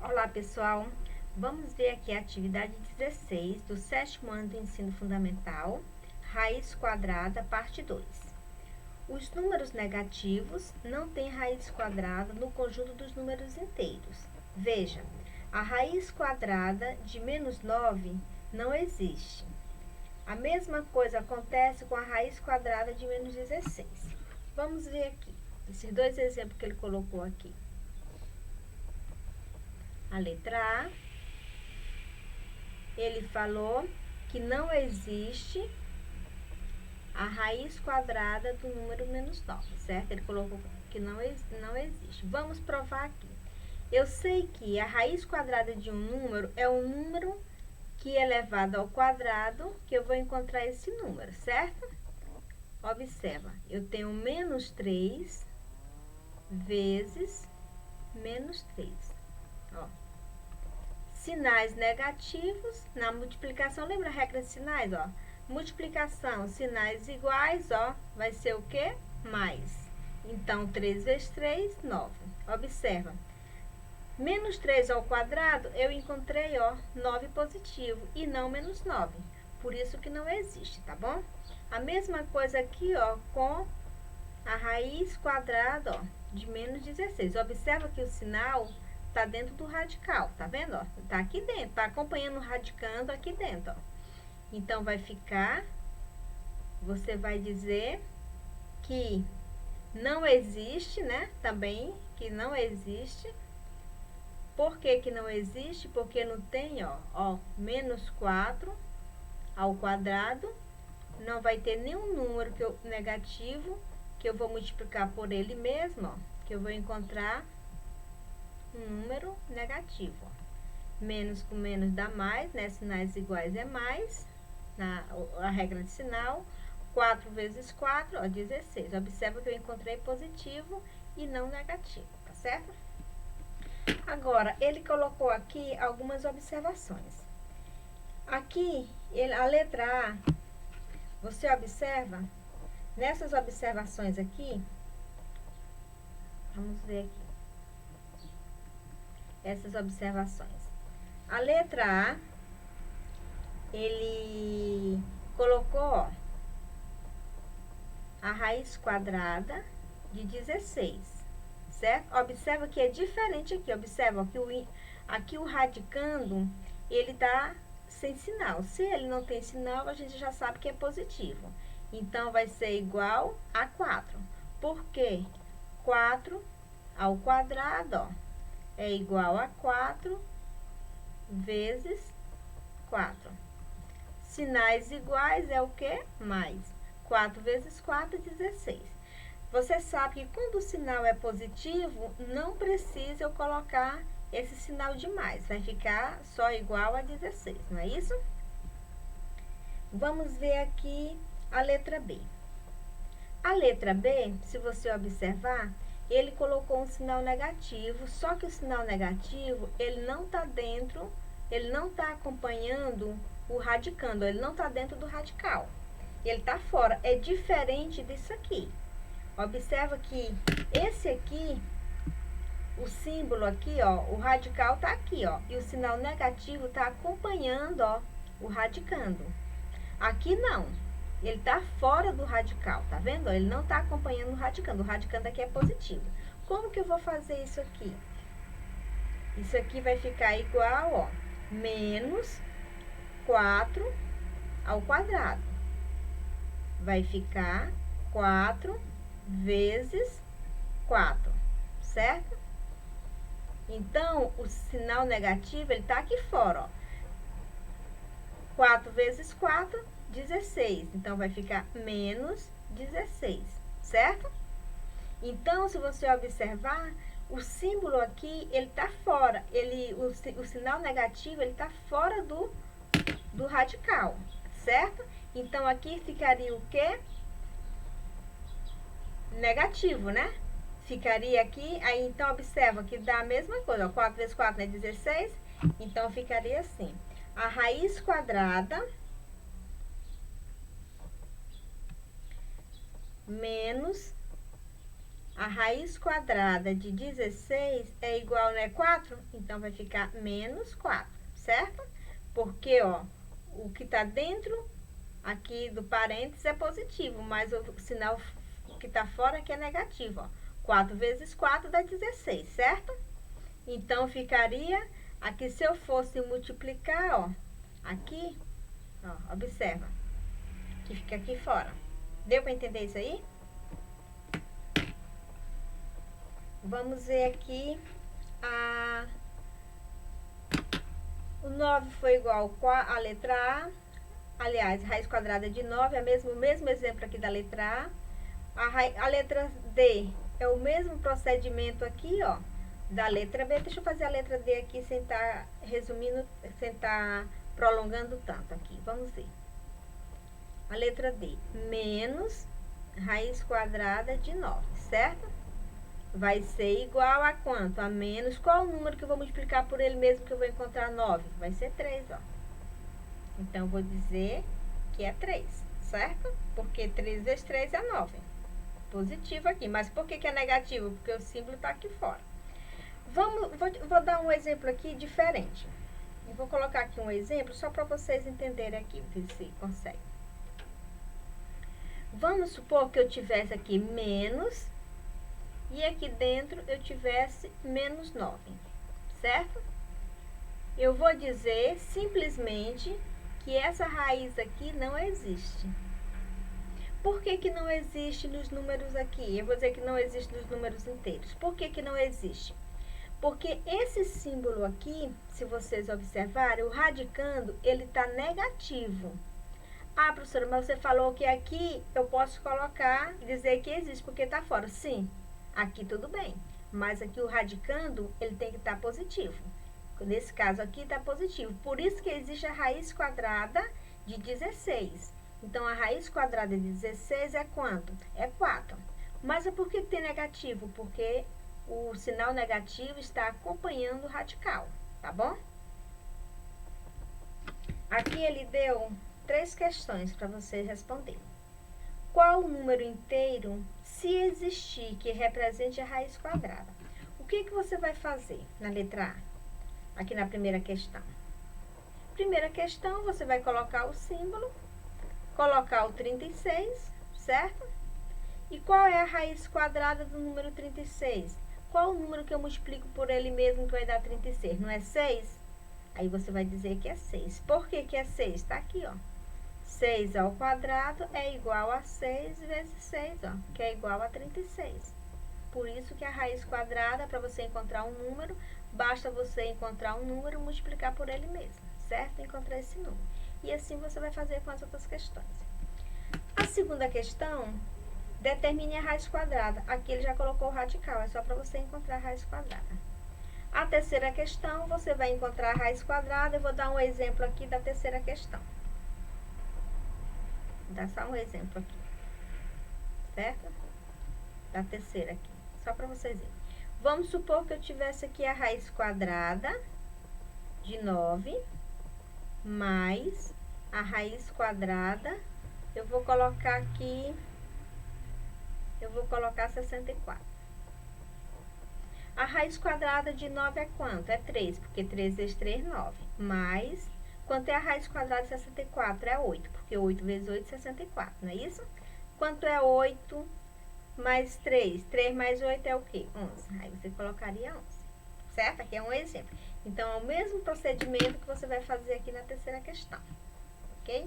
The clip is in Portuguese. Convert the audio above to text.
Olá, pessoal! Vamos ver aqui a atividade 16 do 7º ano do ensino fundamental, raiz quadrada, parte 2. Os números negativos não têm raiz quadrada no conjunto dos números inteiros. Veja, a raiz quadrada de menos 9 não existe. A mesma coisa acontece com a raiz quadrada de menos 16. Vamos ver aqui, esses dois exemplos que ele colocou aqui. A letra A, ele falou que não existe a raiz quadrada do número menos 9, certo? Ele colocou que não existe. Vamos provar aqui. Eu sei que a raiz quadrada de um número é um número que é elevado ao quadrado, que eu vou encontrar esse número, certo? Observa, eu tenho menos 3 vezes menos 3. Ó. Sinais negativos na multiplicação. Lembra a regra de sinais, ó? Multiplicação, sinais iguais, ó, vai ser o quê? Mais. Então, 3 vezes 3, 9. Observa. Menos 3 ao quadrado, eu encontrei, ó, 9 positivo e não menos 9. Por isso que não existe, tá bom? A mesma coisa aqui, ó, com a raiz quadrada, ó, de menos 16. Observa que o sinal tá dentro do radical, tá vendo, ó? Tá aqui dentro, tá acompanhando o radicando aqui dentro, ó. Então, vai ficar, você vai dizer que não existe, né? Também, que não existe. Por que que não existe? Porque não tem, ó, menos 4 ao quadrado, não vai ter nenhum número negativo, que eu vou multiplicar por ele mesmo, ó, que eu vou encontrar um número negativo, ó. Menos com menos dá mais, né? Sinais iguais é mais, a regra de sinal. 4 vezes 4, ó, 16. Observa que eu encontrei positivo e não negativo, tá certo? Agora, ele colocou aqui algumas observações. Aqui, a letra A, você observa, nessas observações aqui, vamos ver aqui, essas observações. A letra A, ele colocou, ó, a raiz quadrada de 16, certo? Observa que é diferente aqui, observa que aqui o radicando, ele tá sem sinal. Se ele não tem sinal, a gente já sabe que é positivo. Então, vai ser igual a 4. Por quê? 4 ao quadrado, ó, é igual a 4 vezes 4. Sinais iguais é o quê? Mais. 4 vezes 4, 16. Você sabe que quando o sinal é positivo, não precisa eu colocar esse sinal de mais. Vai ficar só igual a 16, não é isso? Vamos ver aqui a letra B. A letra B, se você observar, ele colocou um sinal negativo, só que o sinal negativo, ele não está dentro, ele não está acompanhando o radicando, ele não está dentro do radical. Ele está fora, é diferente disso aqui. Observa que esse aqui, o símbolo aqui, ó, o radical tá aqui, ó, e o sinal negativo tá acompanhando, ó, o radicando. Aqui não, ele tá fora do radical, tá vendo? Ele não tá acompanhando o radicando aqui é positivo. Como que eu vou fazer isso aqui? Isso aqui vai ficar igual, ó, menos 4 ao quadrado. Vai ficar 4 vezes 4, certo? Então, o sinal negativo, ele tá aqui fora, ó. 4 vezes 4, 16. Então, vai ficar menos 16, certo? Então, se você observar, o símbolo aqui, ele tá fora. O sinal negativo, ele tá fora do radical, certo? Então, aqui ficaria o quê? Negativo, né? Ficaria aqui, aí então observa que dá a mesma coisa, ó, 4 vezes 4 é 16, então ficaria assim, a raiz quadrada menos A raiz quadrada de 16 é igual, não é 4? Então, vai ficar menos 4, certo? Porque, ó, o que está dentro aqui do parênteses é positivo, mas o sinal que está fora aqui é negativo, ó. 4 vezes 4 dá 16, certo? Então, ficaria aqui, se eu fosse multiplicar, ó, aqui, ó, observa, que fica aqui fora. Deu para entender isso aí? Vamos ver aqui, o 9 foi igual a letra A. Aliás, raiz quadrada de 9 é o mesmo exemplo aqui da letra A. A letra D é o mesmo procedimento aqui, ó, da letra B. Deixa eu fazer a letra D aqui sem estar resumindo, sem estar prolongando tanto aqui. Vamos ver. A letra D, menos raiz quadrada de 9, certo? Vai ser igual a quanto? A menos. Qual o número que eu vou multiplicar por ele mesmo que eu vou encontrar 9? Vai ser 3, ó. Então, eu vou dizer que é 3, certo? Porque 3 vezes 3 é 9. Positivo aqui. Mas por que é negativo? Porque o símbolo está aqui fora. Vou dar um exemplo aqui diferente. Eu vou colocar aqui um exemplo só para vocês entenderem aqui, ver se consegue. Vamos supor que eu tivesse aqui menos e aqui dentro eu tivesse menos 9, certo? Eu vou dizer simplesmente que essa raiz aqui não existe. Por que que não existe nos números aqui? Eu vou dizer que não existe nos números inteiros. Por que que não existe? Porque esse símbolo aqui, se vocês observarem, o radicando, ele está negativo. Ah, professora, mas você falou que aqui eu posso colocar, dizer que existe, porque está fora. Sim, aqui tudo bem. Mas aqui o radicando, ele tem que estar positivo. Nesse caso aqui está positivo. Por isso que existe a raiz quadrada de 16. Então, a raiz quadrada de 16 é quanto? É 4. Mas é por que tem negativo? Porque o sinal negativo está acompanhando o radical, tá bom? Aqui ele deu 3 questões para vocês responderem. Qual o número inteiro, se existir, que represente a raiz quadrada? O que você vai fazer na letra A? Aqui na primeira questão. Primeira questão, você vai colocar o símbolo, colocar o 36, certo? E qual é a raiz quadrada do número 36? Qual o número que eu multiplico por ele mesmo que vai dar 36? Não é 6? Aí você vai dizer que é 6. Por que que é 6? Está aqui, ó. 6 ao quadrado é igual a 6 vezes 6, ó, que é igual a 36. Por isso que a raiz quadrada, para você encontrar um número, basta você encontrar um número e multiplicar por ele mesmo, certo? Encontrar esse número. E assim você vai fazer com as outras questões. A segunda questão, determine a raiz quadrada. Aqui ele já colocou o radical, é só para você encontrar a raiz quadrada. A terceira questão, você vai encontrar a raiz quadrada. Eu vou dar um exemplo aqui da terceira questão. Vou dar só um exemplo aqui, certo? Da terceira aqui, só para vocês verem. Vamos supor que eu tivesse aqui a raiz quadrada de 9 mais a raiz quadrada, eu vou colocar aqui, eu vou colocar 64. A raiz quadrada de 9 é quanto? É 3, porque 3 vezes 3, 9. Mais, quanto é a raiz quadrada de 64? É 8, porque 8 vezes 8 é 64, não é isso? Quanto é 8 mais 3? 3 mais 8 é o quê? 11. Aí você colocaria 11, certo? Aqui é um exemplo. Então, é o mesmo procedimento que você vai fazer aqui na terceira questão, ok?